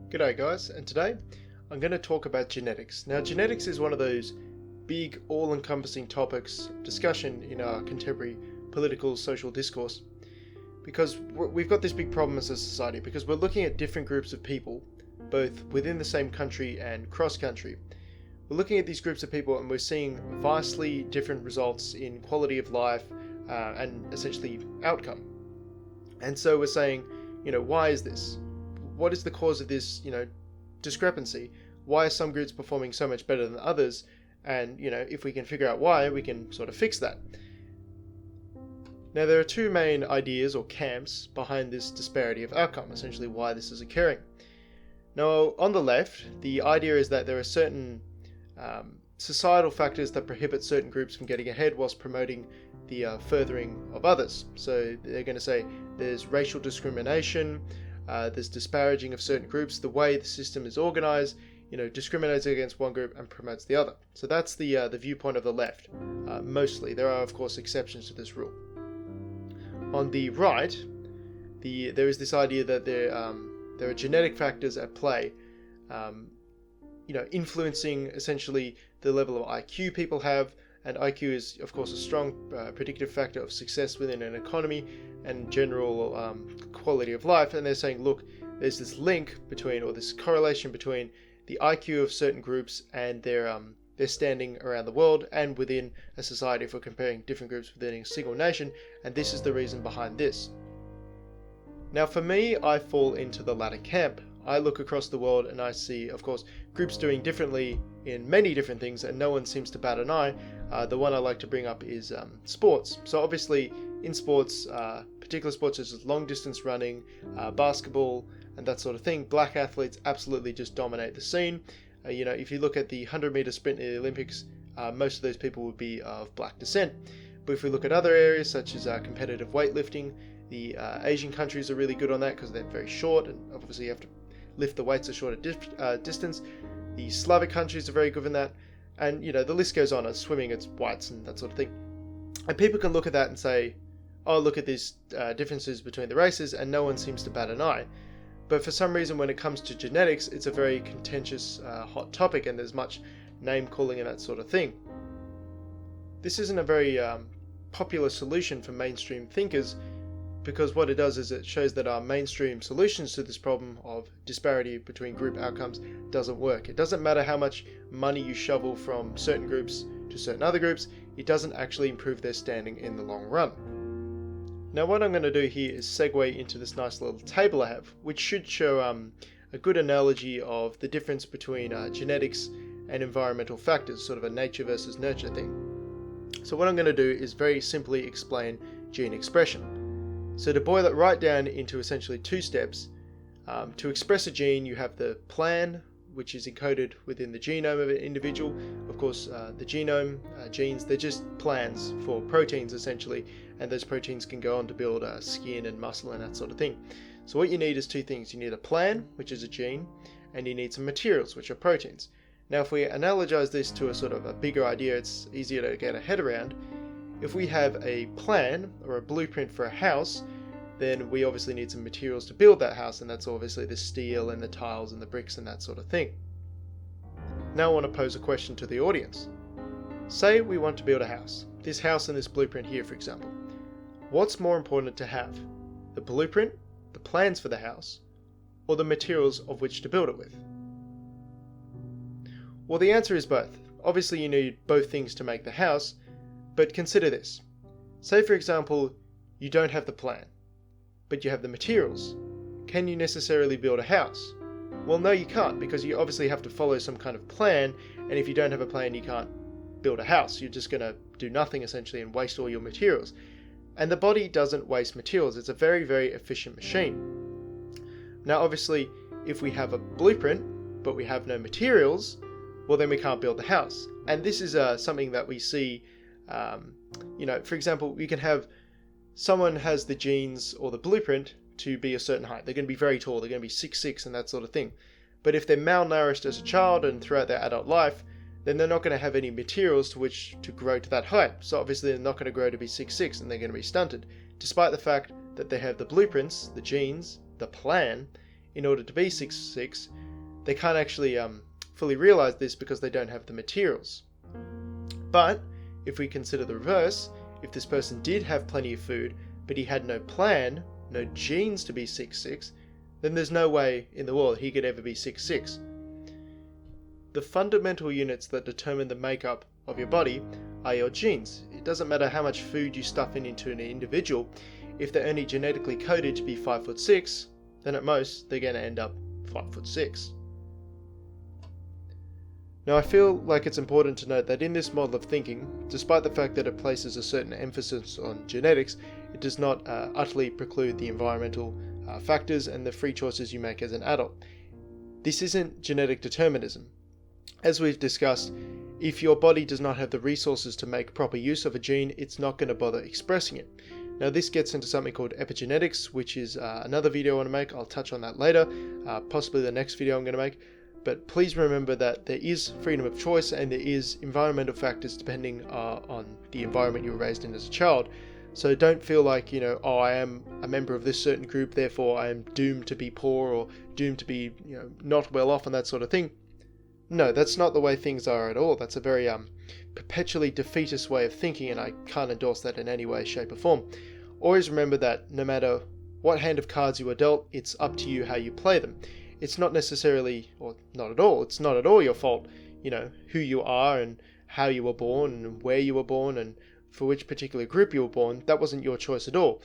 G'day guys, and today I'm going to talk about genetics. Now genetics is one of those big all-encompassing topics of discussion in our contemporary political social discourse because we've got this big problem as a society because we're looking at different groups of people both within the same country and cross-country. We're looking at these groups of people and we're seeing vastly different results in quality of life and essentially outcome. And so we're saying, why is this? What is the cause of this, discrepancy? Why are some groups performing so much better than others? And, if we can figure out why, we can sort of fix that. Now, there are two main ideas or camps behind this disparity of outcome, essentially why this is occurring. Now, on the left, the idea is that there are certain societal factors that prohibit certain groups from getting ahead whilst promoting the furthering of others. So they're going to say there's racial discrimination, there's disparaging of certain groups, the way the system is organized, discriminates against one group and promotes the other. So that's the viewpoint of the left, mostly. There are, of course, exceptions to this rule. On the right, there is this idea that there are genetic factors at play, influencing essentially the level of IQ people have, and IQ is, of course, a strong predictive factor of success within an economy and general quality of life. And they're saying, look, there's this link between, or this correlation between the IQ of certain groups and their standing around the world and within a society if we're comparing different groups within a single nation, and this is the reason behind this. Now, for me, I fall into the latter camp. I look across the world and I see, of course, groups doing differently in many different things, and no one seems to bat an eye. The one I like to bring up is sports. So obviously, in sports, particular sports such as long distance running, basketball, and that sort of thing, black athletes absolutely just dominate the scene. If you look at the 100-meter sprint in the Olympics, most of those people would be of black descent. But if we look at other areas such as competitive weightlifting, the Asian countries are really good on that because they're very short, and obviously you have to lift the weights a shorter distance. The Slavic countries are very good in that, and the list goes on. As swimming, it's whites and that sort of thing. And people can look at that and say, oh, look at these differences between the races, and no one seems to bat an eye. But for some reason, when it comes to genetics, it's a very contentious, hot topic, and there's much name calling and that sort of thing. This isn't a very popular solution for mainstream thinkers, because what it does is it shows that our mainstream solutions to this problem of disparity between group outcomes doesn't work. It doesn't matter how much money you shovel from certain groups to certain other groups, it doesn't actually improve their standing in the long run. Now what I'm going to do here is segue into this nice little table I have, which should show a good analogy of the difference between genetics and environmental factors, sort of a nature versus nurture thing. So what I'm going to do is very simply explain gene expression. So to boil it right down into essentially two steps, to express a gene, you have the plan, which is encoded within the genome of an individual. Of course, the genome, genes, they're just plans for proteins essentially, and those proteins can go on to build skin and muscle and that sort of thing. So what you need is two things. You need a plan, which is a gene, and you need some materials, which are proteins. Now if we analogize this to a sort of a bigger idea, it's easier to get a head around. If we have a plan or a blueprint for a house, then we obviously need some materials to build that house, and that's obviously the steel and the tiles and the bricks and that sort of thing. Now I want to pose a question to the audience. Say we want to build a house. This house and this blueprint here, for example. What's more important to have? The blueprint, the plans for the house, or the materials of which to build it with? Well, the answer is both. Obviously you need both things to make the house, but consider this. Say, for example, you don't have the plan, but you have the materials. Can you necessarily build a house? Well, no, you can't, because you obviously have to follow some kind of plan, and if you don't have a plan, you can't build a house. You're just going to do nothing, essentially, and waste all your materials. And the body doesn't waste materials. It's a very, very efficient machine. Now, obviously, if we have a blueprint, but we have no materials, well, then we can't build the house. And this is something that we see. For example, you can have someone has the genes or the blueprint to be a certain height. They're going to be very tall. They're going to be 6'6" and that sort of thing. But if they're malnourished as a child and throughout their adult life, then they're not going to have any materials to which to grow to that height. So obviously they're not going to grow to be 6'6", and they're going to be stunted, despite the fact that they have the blueprints, the genes, the plan, in order to be 6'6", they can't actually fully realize this because they don't have the materials. But if we consider the reverse, if this person did have plenty of food, but he had no plan, no genes to be 6'6", then there's no way in the world he could ever be 6'6". The fundamental units that determine the makeup of your body are your genes. It doesn't matter how much food you stuff into an individual. If they're only genetically coded to be 5'6", then at most they're going to end up 5'6". Now I feel like it's important to note that in this model of thinking, despite the fact that it places a certain emphasis on genetics, it does not utterly preclude the environmental factors and the free choices you make as an adult. This isn't genetic determinism. As we've discussed, if your body does not have the resources to make proper use of a gene, it's not going to bother expressing it. Now this gets into something called epigenetics, which is another video I want to make. I'll touch on that later, possibly the next video I'm going to make. But please remember that there is freedom of choice and there is environmental factors depending on the environment you were raised in as a child. So don't feel like, oh, I am a member of this certain group, therefore I am doomed to be poor or doomed to be, not well off and that sort of thing. No, that's not the way things are at all. That's a very perpetually defeatist way of thinking, and I can't endorse that in any way, shape or form. Always remember that no matter what hand of cards you are dealt, it's up to you how you play them. It's not necessarily, or not at all, it's not at all your fault, who you are and how you were born and where you were born and for which particular group you were born. That wasn't your choice at all.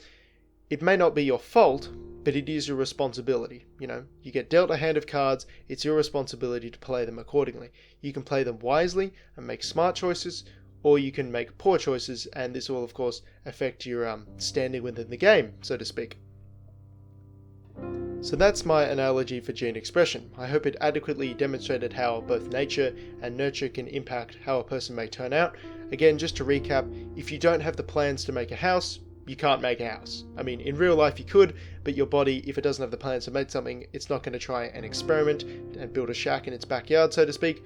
It may not be your fault, but it is your responsibility. You get dealt a hand of cards, it's your responsibility to play them accordingly. You can play them wisely and make smart choices, or you can make poor choices, and this will of course affect your standing within the game, so to speak. So that's my analogy for gene expression. I hope it adequately demonstrated how both nature and nurture can impact how a person may turn out. Again, just to recap, if you don't have the plans to make a house, you can't make a house. I mean, in real life you could, but your body, if it doesn't have the plans to make something, it's not going to try and experiment and build a shack in its backyard, so to speak.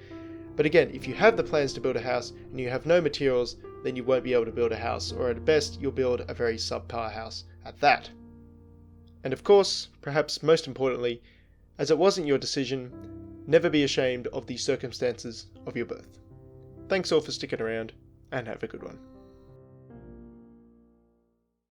But again, if you have the plans to build a house and you have no materials, then you won't be able to build a house, or at best, you'll build a very subpar house at that. And of course, perhaps most importantly, as it wasn't your decision, never be ashamed of the circumstances of your birth. Thanks all for sticking around, and have a good one.